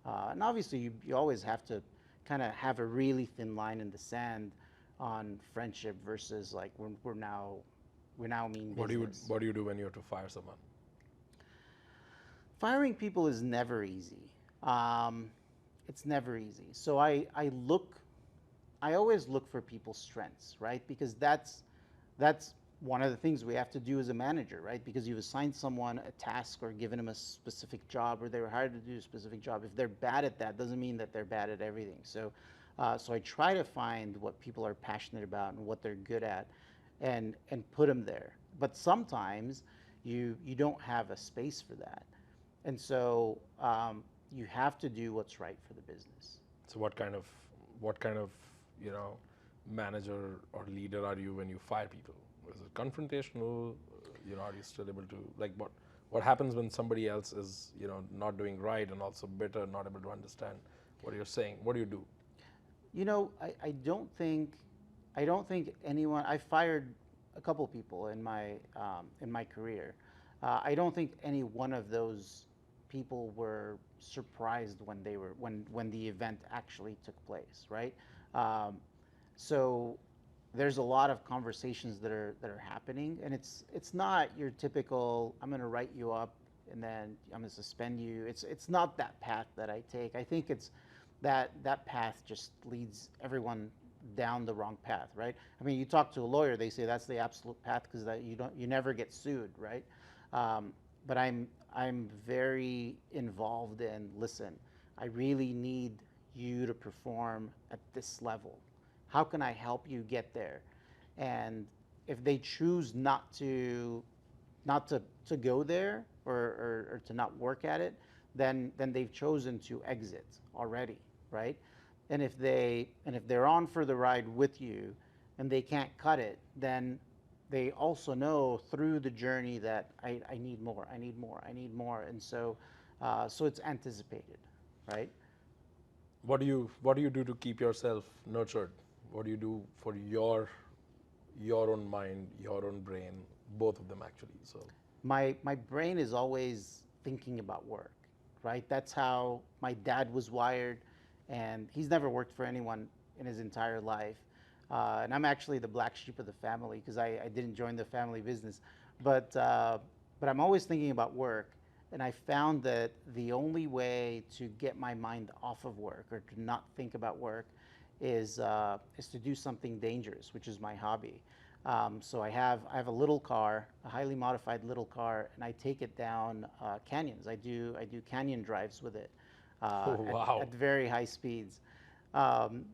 And obviously you always have to kind of have a really thin line in the sand on friendship versus like we're now mean business. What do you do when you have to fire someone? Firing people is never easy. It's never easy. So I always look for people's strengths, right? Because that's one of the things we have to do as a manager, right? Because you've assigned someone a task or given them a specific job, or they were hired to do a specific job. If they're bad at that, doesn't mean that they're bad at everything. So I try to find what people are passionate about and what they're good at, and put them there. But sometimes you don't have a space for that, and so you have to do what's right for the business. So what kind of manager or leader are you when you fire people? Is it confrontational? Are you still able to, like, what happens when somebody else is not doing right and also bitter, not able to understand what you're saying? What do you do? I don't think anyone. I fired a couple people in my career. I don't think any one of those people were surprised when the event actually took place, right? Um, so there's a lot of conversations that are happening, and it's not your typical I'm going to write you up and then I'm going to suspend you. It's not that path that I take. I think it's that path just leads everyone down the wrong path, right? I mean, you talk to a lawyer, they say that's the absolute path because that you never get sued, right? Um, but I'm very involved in listen. I really need you to perform at this level. How can I help you get there? And if they choose not to go there or to not work at it, then they've chosen to exit already, right? And if they're on for the ride with you and they can't cut it, then they also know through the journey that I need more, I need more, I need more, and so it's anticipated, right? What do you do to keep yourself nurtured? What do you do for your own mind, your own brain, both of them actually? So My brain is always thinking about work, right? That's how my dad was wired, and he's never worked for anyone in his entire life. And I'm actually the black sheep of the family because I didn't join the family business, but uh, but I'm always thinking about work, and I found that the only way to get my mind off of work or to not think about work is to do something dangerous, which is my hobby. So I have a little car, a highly modified little car, and I take it down canyons. I do canyon drives with it oh, at wow. very high speeds.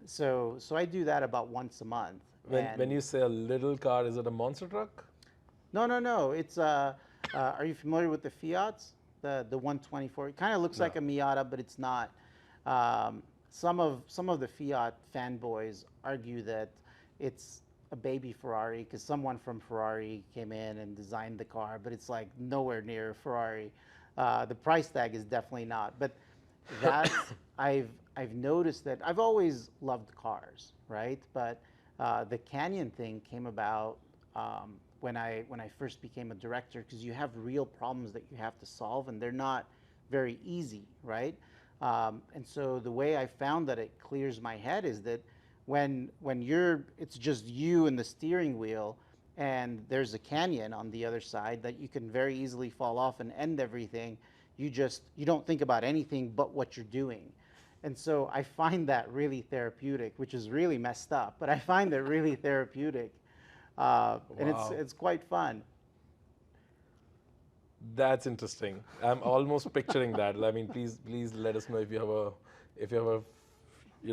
So I do that about once a month. When And you say a little car, is it a monster truck? no, no, no. Are you familiar with the Fiats? The 124. It kind of looks like No. a Miata, but it's not. Some of the Fiat fanboys argue that it's a baby Ferrari because someone from Ferrari came in and designed the car, but it's like nowhere near Ferrari. The price tag is definitely not. But that's I've noticed that I've always loved cars, right? But the Canyon thing came about when I first became a director because you have real problems that you have to solve and they're not very easy, right? And so the way I found that it clears my head is that when it's just you and the steering wheel and there's a canyon on the other side that you can very easily fall off and end everything, you don't think about anything but what you're doing. And so I find that really therapeutic, which is really messed up, but I find it really therapeutic, and it's Wow. it's quite fun. That's interesting. I'm almost picturing that. I mean, please let us know if you have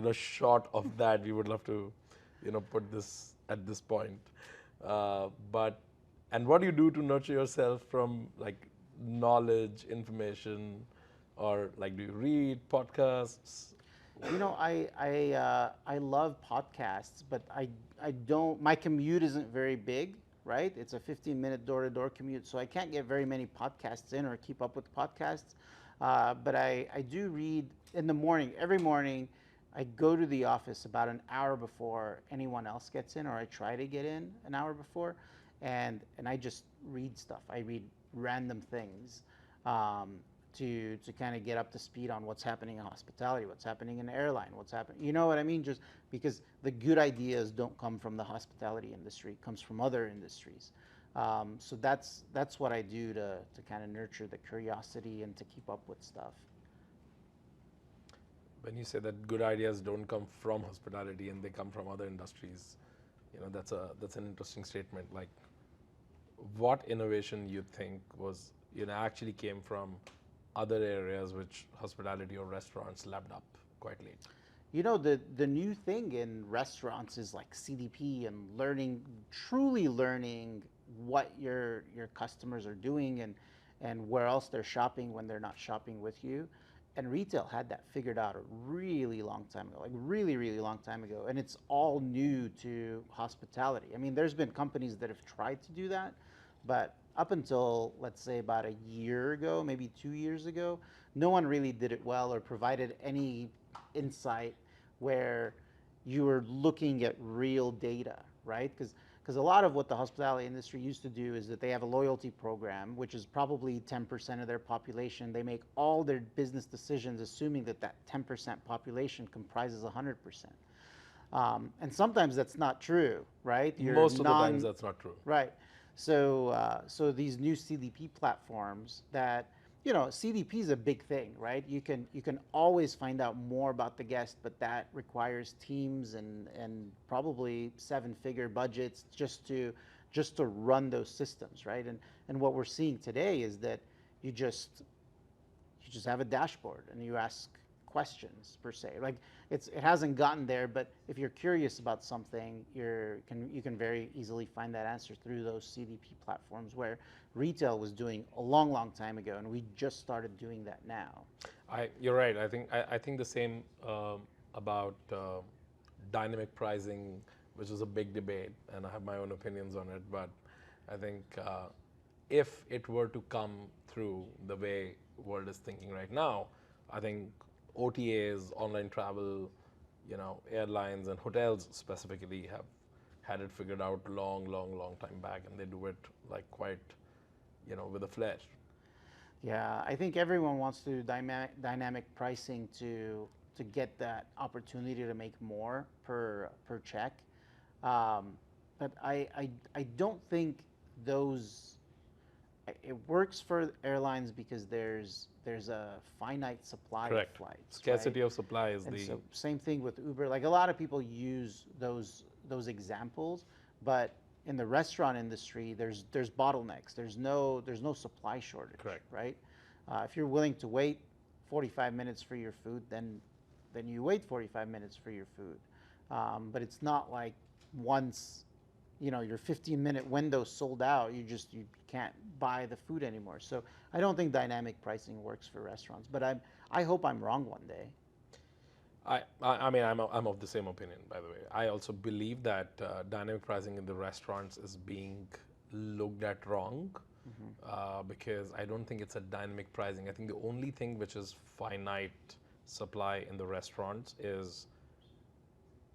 a shot of that. We would love to, put this at this point. But and what do you do to nurture yourself from like knowledge, information, or like do you read podcasts? I love podcasts, but I don't. My commute isn't very big, right? It's a 15-minute door-to-door commute, so I can't get very many podcasts in or keep up with podcasts. But I do read in the morning. Every morning, I go to the office about an hour before anyone else gets in, or I try to get in an hour before, and I just read stuff. I read random things. Um, to kind of get up to speed on what's happening in hospitality, what's happening in airline, what's happening. You know what I mean? Just because the good ideas don't come from the hospitality industry, it comes from other industries. So that's what I do to kind of nurture the curiosity and to keep up with stuff. When you say that good ideas don't come from hospitality and they come from other industries, that's an interesting statement. Like, what innovation you think was actually came from other areas which hospitality or restaurants lapped up quite late? The new thing in restaurants is like CDP and truly learning what your customers are doing and where else they're shopping when they're not shopping with you. And retail had that figured out a really long time ago, like really, really long time ago. And it's all new to hospitality. I mean, there's been companies that have tried to do that, but up until, let's say, about a year ago, maybe 2 years ago, no one really did it well or provided any insight where you were looking at real data, right? Because a lot of what the hospitality industry used to do is that they have a loyalty program, which is probably 10% of their population. They make all their business decisions assuming that that 10% population comprises 100%. And sometimes that's not true, right? Most of the times that's not true. Right. So these new CDP platforms that, CDP is a big thing, right? You can always find out more about the guest, but that requires teams and probably 7-figure budgets just to run those systems, right? And what we're seeing today is that you just have a dashboard and you ask questions per se. Like it hasn't gotten there, but if you're curious about something, you can very easily find that answer through those CDP platforms, where retail was doing a long time ago, and we just started doing that now. You're right. I think the same about dynamic pricing, which is a big debate, and I have my own opinions on it. But I think if it were to come through the way world is thinking right now, I think OTAs, online travel, airlines and hotels specifically have had it figured out long time back, and they do it like quite, with a flair. Yeah, I think everyone wants to do dynamic pricing to get that opportunity to make more per check, but I don't think those. It works for airlines because there's a finite supply of flights. Scarcity right? of supply is And the. so same thing with Uber. Like a lot of people use those examples, but in the restaurant industry, there's bottlenecks. There's no supply shortage. Correct. Right? If you're willing to wait 45 minutes for your food, then you wait 45 minutes for your food. But it's not like once your 15-minute window sold out, you can't buy the food anymore. So I don't think dynamic pricing works for restaurants, but I hope I'm wrong one day. I mean, I'm of the same opinion, by the way. I also believe that dynamic pricing in the restaurants is being looked at wrong, because I don't think it's a dynamic pricing. I think the only thing which is finite supply in the restaurants is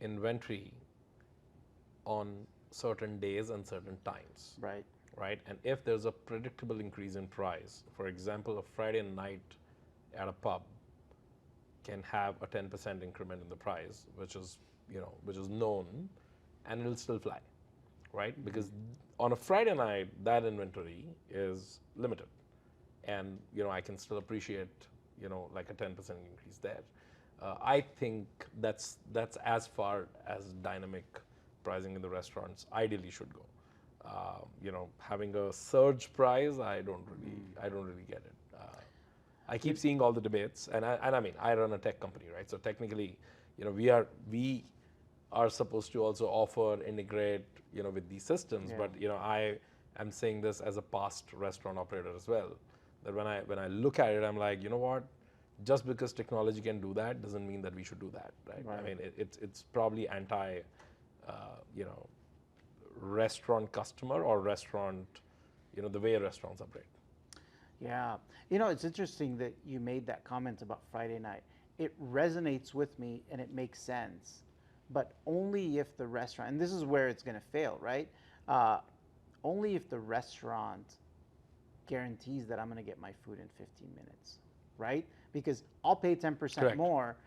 inventory on certain days and certain times. Right. Right? And if there's a predictable increase in price, for example, a Friday night at a pub can have a 10% increment in the price, which is known, and it'll still fly, right? Because on a Friday night, that inventory is limited, and I can still appreciate like a 10% increase there. I think that's as far as dynamic pricing in the restaurants ideally should go. Having a surge price, I don't really get it. I keep seeing all the debates, and I mean, I run a tech company, right? So technically, we are supposed to also offer, integrate, with these systems. Yeah. But I am saying this as a past restaurant operator as well. That when I look at it, I'm like, you know what? Just because technology can do that doesn't mean that we should do that, right? I mean, it's probably anti, restaurant customer or restaurant, the way restaurants operate. Yeah. It's interesting that you made that comment about Friday night. It resonates with me and it makes sense, but only if the restaurant, and this is where it's going to fail, right? Only if the restaurant guarantees that I'm going to get my food in 15 minutes, right? Because I'll pay 10% Correct. more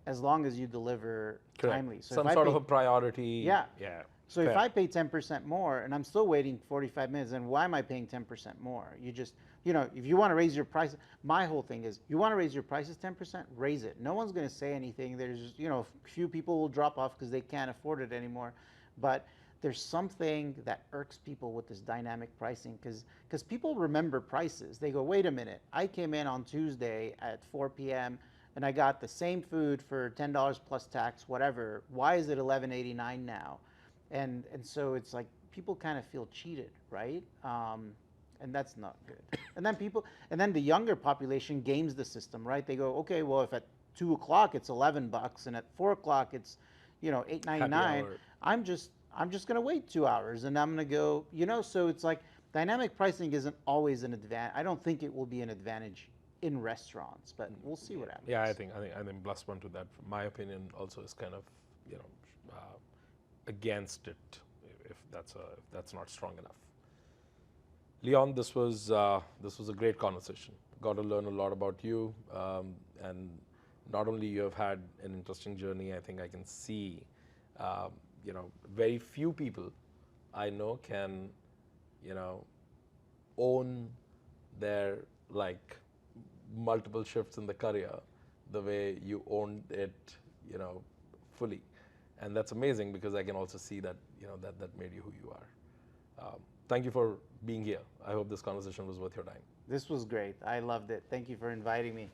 as long as you deliver timely. So some sort of a priority. Yeah. Yeah. So if I pay 10% more and I'm still waiting 45 minutes, then why am I paying 10% more? You just, if you want to raise your price, my whole thing is, you want to raise your prices 10%, raise it. No one's going to say anything. There's, few people will drop off because they can't afford it anymore. But there's something that irks people with this dynamic pricing, because people remember prices. They go, wait a minute, I came in on Tuesday at 4 p.m. and I got the same food for $10 plus tax, whatever. Why is it $11.89 now? And so it's like people kind of feel cheated, right? And that's not good. And then the younger population games the system, right? They go, okay, well, if at 2 o'clock it's $11 and at 4 o'clock it's $8.99, I'm just going to wait 2 hours and I'm going to go, So it's like dynamic pricing isn't always an advantage. I don't think it will be an advantage in restaurants, but we'll see what happens. Yeah, I think plus one to that, my opinion also is kind of you know, against it, if that's not strong enough. Leon, this was a great conversation. Got to learn a lot about you, and not only you have had an interesting journey. I think I can see, you know, very few people I know can, you know, own their like multiple shifts in the career the way you owned it, you know, fully, and that's amazing because I can also see that, you know, that made you who you are. Thank you for being here. I hope this conversation was worth your time. This was great. I loved it. Thank you for inviting me.